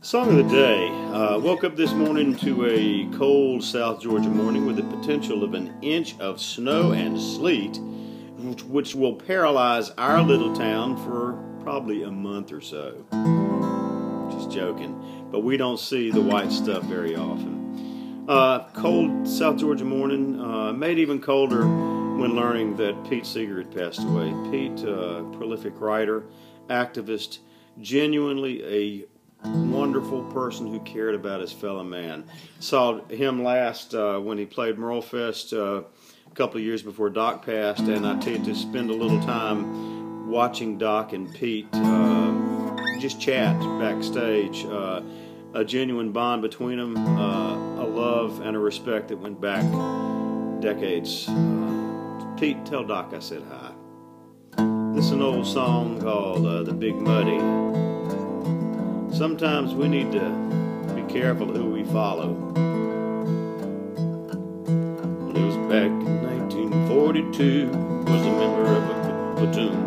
Song of the day. Woke up this morning to a cold South Georgia morning with the potential of an inch of snow and sleet, which will paralyze our little town for probably a month or so. Just joking. But we don't see the white stuff very often. Cold South Georgia morning, made even colder when learning that Pete Seeger had passed away. Pete, prolific writer, activist, genuinely a wonderful person who cared about his fellow man. Saw him last when he played Merlefest a couple of years before Doc passed, and I tell you, to spend a little time watching Doc and Pete just chat backstage. A genuine bond between them, a love and a respect that went back decades. Pete, tell Doc I said hi. This is an old song called The Big Muddy. Sometimes we need to be careful who we follow. It was back in 1942, was a member of a platoon.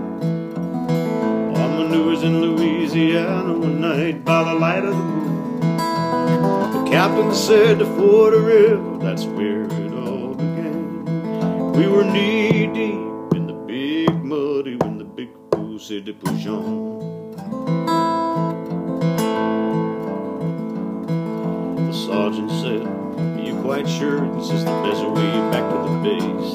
On maneuvers in Louisiana one night by the light of the moon. The captain said to ford a river, that's where it all began. We were knee deep in the big muddy when the big fool said to push on. The sergeant said, are you quite sure this is the best way back to the base?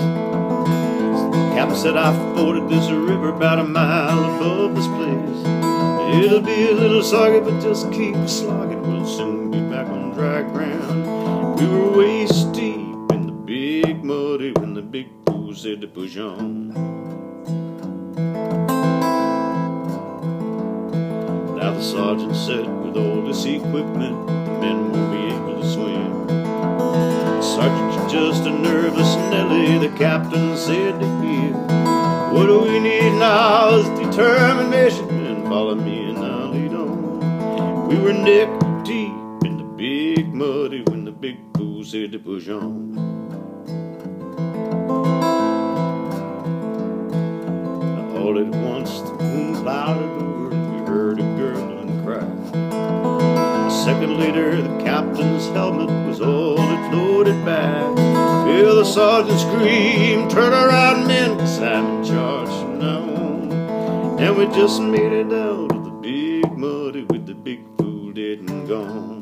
The captain said, I forded this river about a mile above this place. It'll be a little soggy, but just keep slogging. We'll soon be back on dry ground. We were waist deep in the big muddy when the big fool said to push on. Now the sergeant said, with all this equipment, the men won't be able to swim. Sergeant, you're just a nervous Nelly, the captain said to him. What do we need now is determination, and follow me and I'll lead on. We were neck deep in the big muddy when the big fool said to push on. Now all at once the moon clouded over and we heard a gurgling cry. A second later the captain's helmet was all that floated back. Feel the sergeant scream, turn around men, 'cause I'm in charge from now on. And we just made it down to the big muddy with the big fool dead and gone.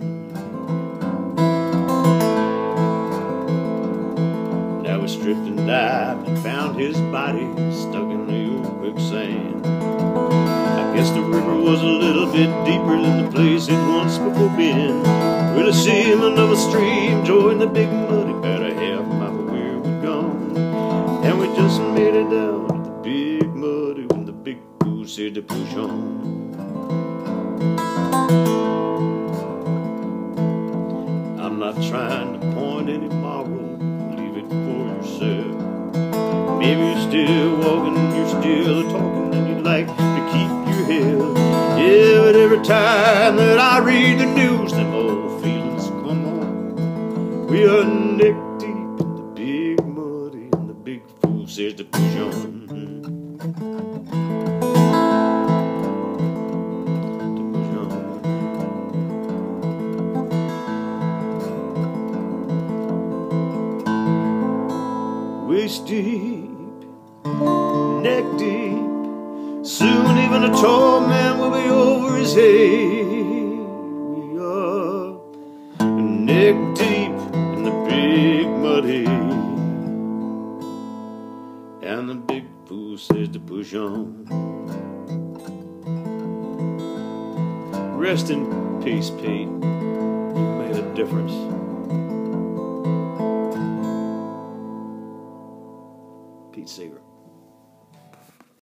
Now we stripped and dived and found his body stuck in the old quicksand. I guess the river was a little bit deeper than the place it once before been. With a seaman of a stream joined the big muddy about a half mile from where we'd gone. And we just made it down to the big muddy when the big fool said to push on. I'm not trying to point any moral, leave it for yourself. Maybe you're still walking, you're still talking, and you'd like to keep your head. Yeah, but every time that I read the news, them old feelings come on. We are neck deep in the big muddy, and the big fool says to push on. To push on. Waist deep, neck deep. Soon even a tall man will be over his head. We are neck deep in the big muddy, and the big fool says to push on. Rest in peace, Pete. You made a difference.